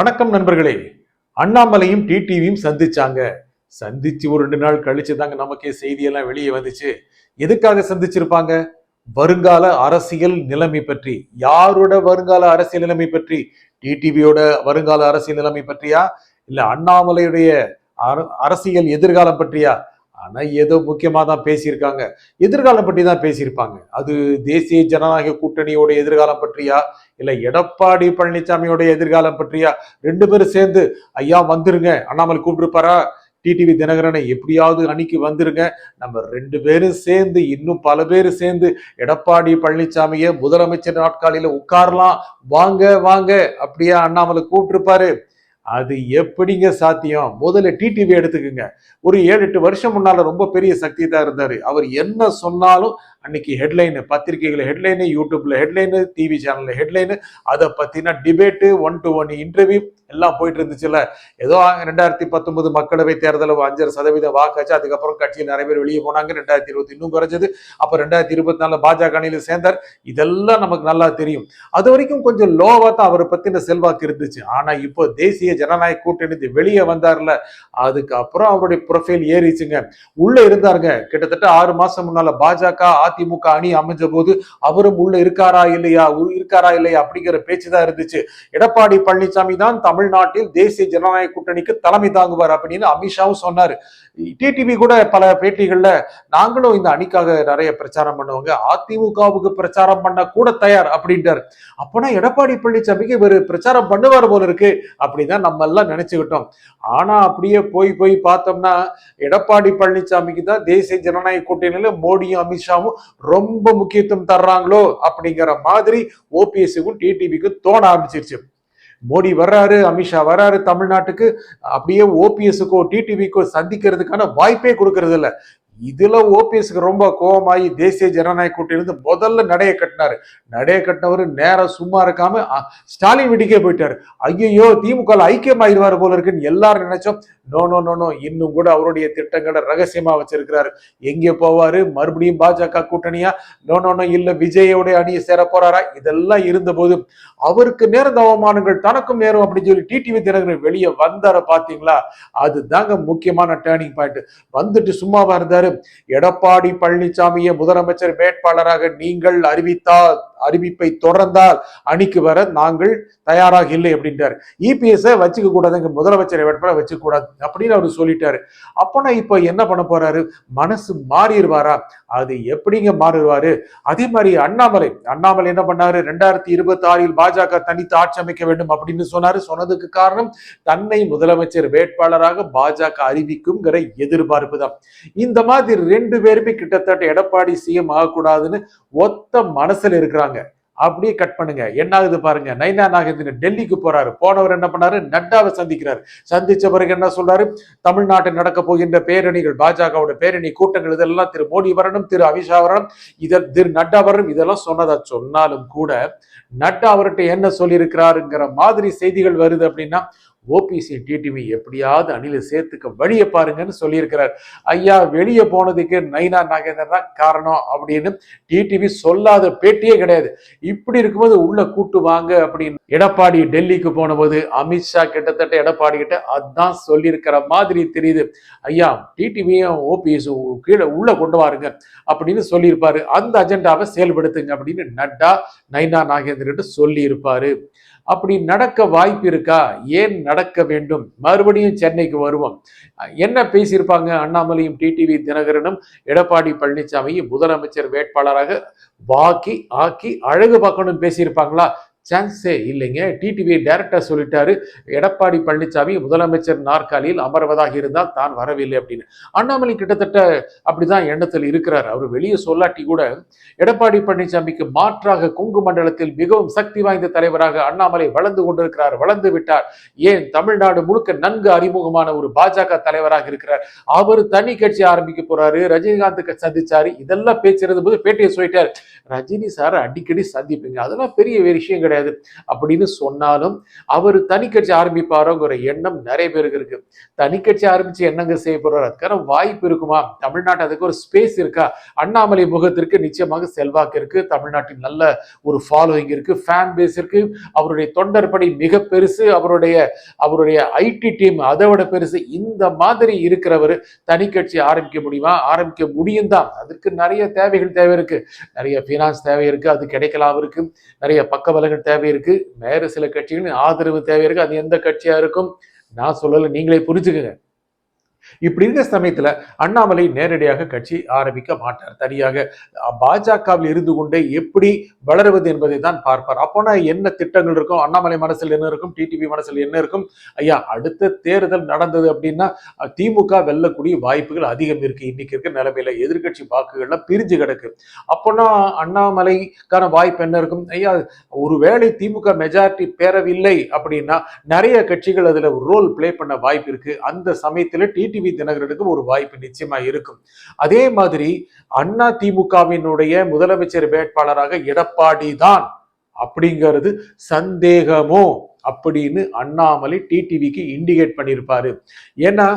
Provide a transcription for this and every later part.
வணக்கம் நண்பர்களே. அண்ணாமலையும் டிடிவியும் சந்திச்சு ஒரு 2 நாள் கழிச்சு தாங்க நமக்கே செய்தியெல்லாம் வெளியே வந்துச்சு. எதுக்காக சந்திச்சிருப்பாங்க? வருங்கால அரசியல் நிலைமை பற்றி. யாரோட வருங்கால அரசியல் நிலைமை பற்றி? டிடிவியோட வருங்கால அரசியல் நிலைமை பற்றியா, இல்ல அண்ணாமலையுடைய அரசியல் எதிர்காலம் பற்றியா? ஆனா ஏதோ முக்கியமா தான் பேசியிருக்காங்க. எதிர்காலம் பற்றி தான் பேசியிருப்பாங்க. அது தேசிய ஜனநாயக கூட்டணியோட எதிர்காலம் பற்றியா, இல்ல எடப்பாடி பழனிசாமியோட எதிர்காலம் பற்றியா? 2 பேரும் சேர்ந்து ஐயா வந்துருங்க, அண்ணாமலை கூப்பிட்டுருப்பாரா, டிடிவி தினகரனை எப்படியாவது அணிக்கு வந்துருங்க, நம்ம 2 பேரும் சேர்ந்து இன்னும் பல பேர் சேர்ந்து எடப்பாடி பழனிசாமிய முதலமைச்சர் நாட்காலியில உட்காரலாம், வாங்க வாங்க அப்படியா அண்ணாமலை கூப்பிட்டுருப்பாரு? அது எப்படிங்க சாத்தியம்? முதல்ல டிடிவி எடுத்துக்குங்க. ஒரு 7-8 வருஷம் முன்னால ரொம்ப பெரிய சக்தி தான் இருந்தாரு. அவர் என்ன சொன்னாலும் அன்னைக்கு ஹெட்லைன், பத்திரிகைகள் ஹெட்லைனு, யூடியூப்ல ஹெட்லைனு, டிவி சேனல்ல ஹெட்லைனு, அதை பத்தின டிபேட்டு, 1-to-1 இன்டர்வியூ எல்லாம் போயிட்டு இருந்துச்சுல்ல. ஏதோ 2019 மக்களவை தேர்தல் 5% வாக்காச்சு. அதுக்கப்புறம் கட்சியில் நிறைய பேர் வெளியே போனாங்க. 2020 இன்னும் குறைஞ்சது. அப்ப 2024 பாஜக அணியில சேர்ந்தார். இதெல்லாம் நமக்கு நல்லா தெரியும். அது வரைக்கும் கொஞ்சம் லோவா தான் அவரை பத்தின செல்வாக்கு இருந்துச்சு. ஆனா இப்போ தேசிய ஜனநாயக கூட்டணி வெளியே வந்தார்ல, அதுக்கப்புறம் அவருடைய ப்ரொஃபைல் ஏறிச்சுங்க. உள்ள இருந்தாருங்க. கிட்டத்தட்ட 6 மாசம் முன்னால பாஜக அதிமுக அணி அமைஞ்ச போது அவரும் உள்ள இருக்காரா இல்லையா அப்படிங்கிற பேச்சுதான் இருந்துச்சு. எடப்பாடி பழனிசாமி தான் தமிழ்நாட்டில் தேசிய ஜனநாயக கூட்டணிக்கு தலைமை தாங்குவார் அப்படின்னு அமித்ஷாவும் சொன்னாரு. டிடிவி கூட பல பேட்டிகள்ல நாங்களும் இந்த அணிக்காக நிறைய பிரச்சாரம் பண்ணுவாங்க, அதிமுகவுக்கு பிரச்சாரம் பண்ண கூட தயார் அப்படின்றாரு. அப்பனா எடப்பாடி பழனிசாமிக்கு இவர் பிரச்சாரம் பண்ணுவார் போல இருக்கு அப்படிதான் நம்ம எல்லாம் நினைச்சுக்கிட்டோம். ஆனா அப்படியே போய் பார்த்தோம்னா எடப்பாடி பழனிசாமிக்கு தான் தேசிய ஜனநாயக கூட்டணியில மோடியும் அமித்ஷாவும் ரொம்ப முக்கியத்துவம் தர்றாங்களோ அப்படிங்கிற மாதிரி ஓபிஎஸ்க்கும் டிடிவிக்கும் தோண ஆரம்பிச்சிருச்சு. மோடி வர்றாரு, அமித்ஷா வர்றாரு தமிழ்நாட்டுக்கு, அப்படியே ஓபிஎஸ்க்கோ டிடிவிக்கோ சந்திக்கிறதுக்கான வாய்ப்பே கொடுக்கறது இல்ல. இதுல ஓபிஎஸ்க்கு ரொம்ப கோபமாயி தேசிய ஜனநாயக கூட்டணியிலிருந்து முதல்ல நடைய கட்டினவர் நேரம் சும்மா இருக்காம ஸ்டாலின் வீட்டுக்கே போயிட்டாரு. ஐயோ திமுக ஐக்கியமாயிருவாரு போல இருக்குன்னு எல்லாரும் நினைச்சோம். நோ நோ நோ நோ, இன்னும் கூட அவருடைய திட்டங்களை ரகசியமா வச்சிருக்கிறாரு. எங்கே போவாரு? மறுபடியும் பாஜக கூட்டணியா? நோ நோ நோ, இல்ல விஜயோட அணியை சேர போறாரா? இதெல்லாம் இருந்த போது அவருக்கு நேர்ந்த அவமானங்கள் தனக்கும் நேரம் அப்படின்னு சொல்லி டிடிவி தினகரன் வெளியே வந்தார பாத்தீங்களா? அதுதாங்க முக்கியமான டேர்னிங் பாயிண்ட். வந்துட்டு சும்மாவா இருந்தாரு? எடப்பாடி பழனிசாமியை முதலமைச்சர் வேட்பாளராக நீங்கள் அறிவிப்பை தொடர்ந்தால் அணிக்கு வர நாங்கள் தயாராக இல்லை அப்படின்றாரு. இபிஎஸ் வச்சுக்க கூடாதுங்க, முதலமைச்சர் வேட்பாளர் வச்சுக்க கூடாது அப்படின்னு அவரு சொல்லிட்டாரு. அப்பனா இப்ப என்ன பண்ண போறாரு? மனசு மாறிடுவாரா? அது எப்படிங்க மாறுவாரு? அதே மாதிரி அண்ணாமலை என்ன பண்ணாரு? 2026 பாஜக தனித்து ஆட்சி அமைக்க வேண்டும் அப்படின்னு சொன்னாரு. சொன்னதுக்கு காரணம் தன்னை முதலமைச்சர் வேட்பாளராக பாஜக அறிவிக்கும்ங்கிற எதிர்பார்ப்பு தான். இந்த மாதிரி 2 பேருமே கிட்டத்தட்ட எடப்பாடி சிஎம் ஆகக்கூடாதுன்னு ஒத்த மனசுல இருக்கிறாங்க. அப்படியே கட் பண்ணுங்க, என்ன ஆகுது பாருங்க. நைனா நாகேந்திரன் டெல்லிக்கு போறாரு. போனவர் என்ன பண்ணாரு? நட்டாவை சந்திக்கிறாரு. சந்திச்ச பிறகு என்ன சொல்றாரு? தமிழ்நாட்டில் நடக்க போகின்ற பேரணிகள், பாஜகவோட பேரணி கூட்டங்கள் இதெல்லாம் திரு மோடி வரணும், திரு அமித்ஷா வரணும், திரு நட்டா வரணும், இதெல்லாம் சொன்னாலும் கூட நட்டா அவர்கிட்ட என்ன சொல்லியிருக்கிறாருங்கிற மாதிரி செய்திகள் வருது. அப்படின்னா ஓபிசி டிடிவி எப்படியாவது அணில சேர்த்துக்க வழியை பாருங்கன்னு சொல்லியிருக்கிறார். ஐயா வெளியே போனதுக்கு நைனா நாகேந்திரன் தான் காரணம் அப்படின்னு டிடிவி சொல்லாத பேட்டியே கிடையாது. இப்படி இருக்கும்போது உள்ள கூட்டு வாங்க அப்படின்னு எடப்பாடி டெல்லிக்கு போன போது அமித்ஷா கிட்டத்தட்ட எடப்பாடி கிட்ட அதான் சொல்லியிருக்கிற மாதிரி தெரியுது. ஐயா டிடிவியும் ஓபிஎஸ் கீழே உள்ள கொண்டு வாருங்க அப்படின்னு சொல்லியிருப்பாரு. அந்த அஜெண்டாவை செயல்படுத்துங்க அப்படின்னு நட்டா நைனா நாகேந்திரன் சொல்லி இருப்பாரு. அப்படி நடக்க வாய்ப்பு இருக்கா? ஏன் நடக்க வேண்டும்? மறுபடியும் சென்னைக்கு வருவோம். என்ன பேசியிருப்பாங்க? அண்ணாமலையும் டிடிவி தினகரனும் எடப்பாடி பழனிசாமியும் முதலமைச்சர் வேட்பாளராக ஆக்கி அழகு பார்க்கணும்னு பேசியிருப்பாங்களா? சான்ஸே இல்லைங்க. டிடிவி டைரக்டா சொல்லிட்டாரு, எடப்பாடி பழனிசாமி முதலமைச்சர் நாற்காலியில் அமர்வதாக இருந்தால் தான் வரவில்லை அப்படின்னு. அண்ணாமலை கிட்டத்தட்ட அப்படிதான் எண்ணத்தில் இருக்கிறார். அவர் வெளியே சொல்லாட்டி கூட எடப்பாடி பழனிசாமிக்கு மாற்றாக கொங்கு மண்டலத்தில் மிகவும் சக்தி வாய்ந்த தலைவராக அண்ணாமலை வளர்ந்து விட்டார். ஏன் தமிழ்நாடு முழுக்க நன்கு அறிமுகமான ஒரு பாஜக தலைவராக இருக்கிறார். அவர் தனி கட்சி ஆரம்பிக்க போறாரு, ரஜினிகாந்த் சந்திச்சாரு, இதெல்லாம் பேசுறது போது பேட்டியை சொல்லிட்டார். ரஜினி சார் அடிக்கடி சந்திப்பீங்க, அதெல்லாம் பெரிய விஷயம் கிடையாது. கிடையாது அப்படின்னு சொன்னாலும் அவர் தனி கட்சி ஆரம்பிப்பாரோங்கிற எண்ணம் நிறைய பேருக்கு இருக்கு. தனி கட்சி ஆரம்பிச்சு என்னங்க செய்ய போறாரு? அதுக்கான வாய்ப்பு இருக்குமா? தமிழ்நாட்டு அதுக்கு ஒரு ஸ்பேஸ் இருக்கா? அண்ணாமலை முகத்திற்கு நிச்சயமாக செல்வாக்கு இருக்கு. தமிழ்நாட்டில் நல்ல ஒரு ஃபாலோயிங் இருக்கு, ஃபேன் பேஸ் இருக்கு. அவருடைய தொண்டர் படை மிக பெருசு. அவருடைய ஐடி டீம் அதை விட பெருசு. இந்த மாதிரி இருக்கிறவர் தனி கட்சி ஆரம்பிக்க முடியுமா? ஆரம்பிக்க முடியும் தான். அதற்கு நிறைய தேவைகள் தேவை இருக்கு. நிறைய பைனான்ஸ் தேவை இருக்கு, அது கிடைக்கலாம் இருக்கு. நிறைய பக்க பலங்கள் தேவை இருக்கு. வேறு சில கட்சிகளின் ஆதரவு தேவை இருக்கு. அது எந்த கட்சியா இருக்கும் நான் சொல்லல, நீங்களே புரிஞ்சுக்குங்க. இப்படி இருக்கிற சமயத்துல அண்ணாமலை நேரடியாக கட்சி ஆரம்பிக்க மாட்டார். தனியாக பாஜகவில் இருந்து கொண்டே எப்படி வளருவது என்பதை தான் பார்ப்பார். அப்போனா என்ன திட்டங்கள் இருக்கும், அண்ணாமலை மனசில் என்ன இருக்கும், டிடிவி மனசில் என்ன இருக்கும்? ஐயா, அடுத்த தேர்தல் நடந்தது அப்படின்னா திமுக வெல்லக்கூடிய வாய்ப்புகள் அதிகம் இருக்கு. இன்னைக்கு இருக்க நிலைமையில எதிர்கட்சி வாக்குகள்லாம் பிரிஞ்சு கிடக்கு. அப்போனா அண்ணாமலைக்கான வாய்ப்பு என்ன இருக்கும்? ஐயா, ஒருவேளை திமுக மெஜாரிட்டி பெறவில்லை அப்படின்னா நிறைய கட்சிகள் அதுல ரோல் பிளே பண்ண வாய்ப்பு இருக்கு. அந்த சமயத்துல டிடிவி தினகரனுக்கு ஒரு வாய்ப்பு நிச்சயமா இருக்கும். அதே மாதிரி அண்ணா திமுகவினுடைய முதலமைச்சர் வேட்பாளராக எடப்பாடி தான் அப்படிங்கிறது சந்தேகமோ அப்படின்னு அண்ணாமலை டிடிவிக்கு இண்டிகேட் பண்ணியிருப்பாரு. ஏன்னா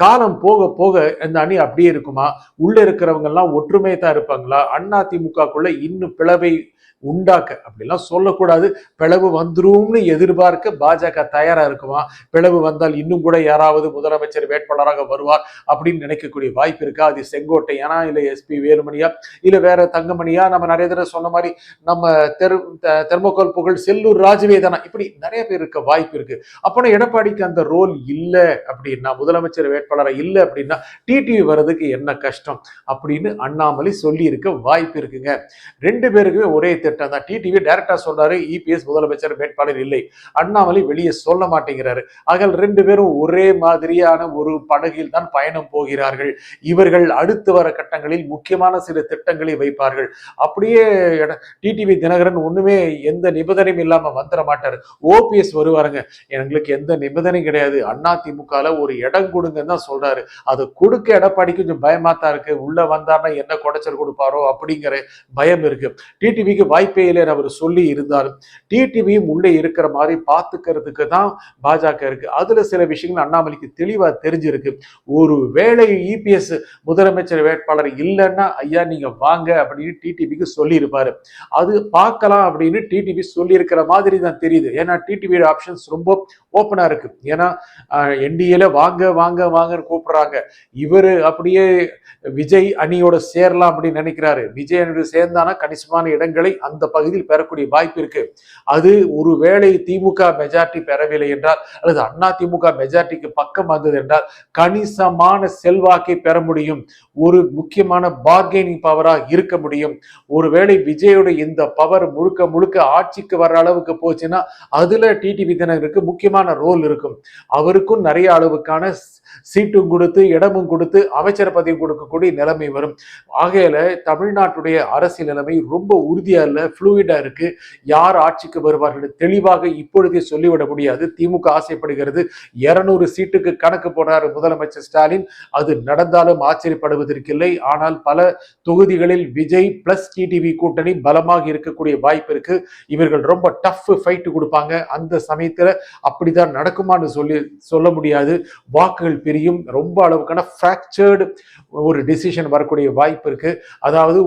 காலம் போக போக இந்த அணி அப்படியே இருக்குமா? உள்ள இருக்கிறவங்க எல்லாம் ஒற்றுமை தான் இருப்பாங்களா? அண்ணா திமுகக்குள்ள இன்னும் பிளவை உண்டாக்க அப்படிலாம் சொல்லக்கூடாது. பிளவு வந்துரும்னு எதிர்பார்க்க பாஜக தயாரா இருக்குமா? பிளவு வந்தால் இன்னும் கூட யாராவது முதலமைச்சர் வேட்பாளராக வருவார் அப்படின்னு நினைக்கக்கூடிய வாய்ப்பு இருக்கா? அது செங்கோட்டையானா, இல்ல எஸ்பி வேலுமணியா, இல்ல வேற தங்கமணியா, நம்ம நிறைய தடவை சொன்ன மாதிரி நம்ம தெர்மோகால் புகழ் செல்லூர் ராஜுவே தானா, இப்படி நிறைய பேர் இருக்க வாய்ப்பு இருக்கு. அப்போனா எடப்பாடிக்கு அந்த ரோல் இல்லை அப்படின்னா, முதலமைச்சர் வேட்பாளராக இல்லை அப்படின்னா டிடிவி வர்றதுக்கு என்ன கஷ்டம் அப்படின்னு அண்ணாமலை சொல்லி இருக்க வாய்ப்பு இருக்குங்க. ரெண்டு பேருக்குமே ஒரே திட்டம் தான். டிடிவி டைரக்டா சொல்றாரு இபிஎஸ் முதலமைச்சர் வேட்பாளர் இல்லை, அண்ணாமலை வெளியே சொல்ல மாட்டேங்கிறாரு. ஆகல் ரெண்டு பேரும் ஒரே மாதிரியான ஒரு படகில் தான் பயணம் போகிறார்கள். இவர்கள் அடுத்து வர கட்டங்களில் முக்கியமான சில திட்டங்களை வைப்பார்கள். அப்படியே டிடிவி தினகரன் ஒண்ணுமே எந்த நிபந்தனையும் இல்லாம வந்துட மாட்டாரு. ஓபிஎஸ் வருவாருங்க, எங்களுக்கு எந்த நிபந்தனையும் கிடையாது, அண்ணா திமுகல ஒரு இடம் கொடுங்கன்னு தான் சொல்றாரு. அது கொடுக்க எடப்பாடிக்கு கொஞ்சம் பயமா தான் இருக்கு. உள்ள வந்தாருன்னா என்ன குடைச்சல் கொடுப்பாரோ அப்படிங்கிற பயம் இருக்கு. டிடிவிக்கு வாய்ப்பே இல்லைன்னு அவர் சொல்லி இருந்தாலும் டிடிவியும் உள்ளே இருக்கிற மாதிரி பார்த்துக்கிறதுக்கு தான் பாஜக இருக்கு. அதுல சில விஷயங்கள் அண்ணாமலைக்கு தெளிவா தெரிஞ்சிருக்கு. ஒரு வேளை இபிஎஸ் முதலமைச்சர் வேட்பாளர் இல்லைன்னா ஐயா நீங்க வாங்க அப்படின்னு டிடிவிக்கு சொல்லி இருப்பாரு. அது பார்க்கலாம் அப்படின்னு டிடிவி சொல்லி இருக்கிற மாதிரி தான் தெரியுது. ஏன்னா டிடிவி ஆப்ஷன்ஸ் ரொம்ப ஓப்பனா இருக்கு. ஏன்னா என்டிஏல வாங்க வாங்க வாங்கன்னு கூப்பிடுறாங்க. இவரு அப்படியே விஜய் அணியோட சேரலாம் அப்படின்னு நினைக்கிறாரு. விஜய் அணியோட சேர்ந்தானா கணிசமான இடங்களை அந்த பகுதியில் பெறக்கூடிய வாய்ப்பு இருக்கு. அது ஒரு வேளை திமுக மெஜாரிட்டி பெறவில்லை என்றால், அல்லது அண்ணா திமுக மெஜாரிட்டிக்கு பக்கம் வந்தது என்றால் கணிசமான செல்வாக்கை பெற முடியும். ஒரு முக்கியமான பார்கெனிங் பவரா இருக்க முடியும். ஒருவேளை விஜயோட இந்த பவர் முழுக்க முழுக்க ஆட்சிக்கு வர்ற அளவுக்கு போச்சுன்னா அதுல டிடிவி தினகருக்கு முக்கியமான ரோல் இருக்கும். அவருக்கும் நிறைய அளவுக்கான சீட்டும் கொடுத்து இடமும் கொடுத்து அமைச்சர் பதவி கொடுக்கக்கூடிய நிலைமை வரும். ஆகையில தமிழ்நாட்டுடைய அரசியல் நிலைமை ரொம்ப உறுதியா இல்ல, ஃப்ளூயிடா இருக்கு. யார் ஆட்சிக்கு வருவார்கள் தெளிவாக இப்பொழுதே சொல்லிவிட முடியாது. திமுக ஆசைப்படுகிறது 200 சீட்டுக்கு கணக்கு போடுறாரு முதலமைச்சர் ஸ்டாலின். அது நடந்தாலும் ஆச்சரியப்படுவதற்கில்லை. ஆனால் பல தொகுதிகளில் விஜய் பிளஸ் டிடிவி கூட்டணி பலமாக இருக்கக்கூடிய வாய்ப்பு இருக்கு. இவர்கள் ரொம்ப டஃப் ஃபைட் கொடுப்பாங்க. அந்த சமயத்துல அப்படிதான் நடக்குமான்னு சொல்ல முடியாது. வாக்குகள் பிரியும். ரொம்ப அளவுக்கான ஃப்ராக்சர்டு ஒரு டிசிஷன் வரக்கூடிய வாய்ப்பு இருக்கு. அதாவது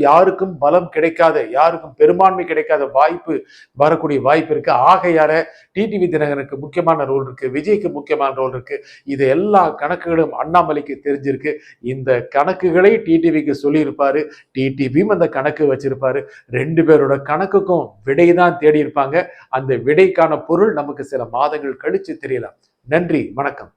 யாருக்கும் பலம் கிடைக்காத, யாருக்கும் பெரும்பான்மை கிடைக்காத வாய்ப்பு வரக்கூடிய வாய்ப்பு இருக்கு. ஆகையால டிடிவி தினகரனுக்கு முக்கியமான ரோல் இருக்கு, விஜய்க்கு முக்கியமான ரோல் இருக்கு. இது எல்லா கணக்குகளும் அண்ணாமலைக்கு தெரிஞ்சிருக்கு. இந்த கணக்குகளை டிடிவிக்கு சொல்லியிருப்பாரு. டிடிவியும் அந்த கணக்கு வச்சிருப்பாரு. ரெண்டு பேரோட கணக்குக்கும் விடை தான் தேடி இருப்பாங்க. அந்த விடைக்கான பொருள் நமக்கு சில மாதங்கள் கழிச்சு தெரியலாம். நன்றி, வணக்கம்.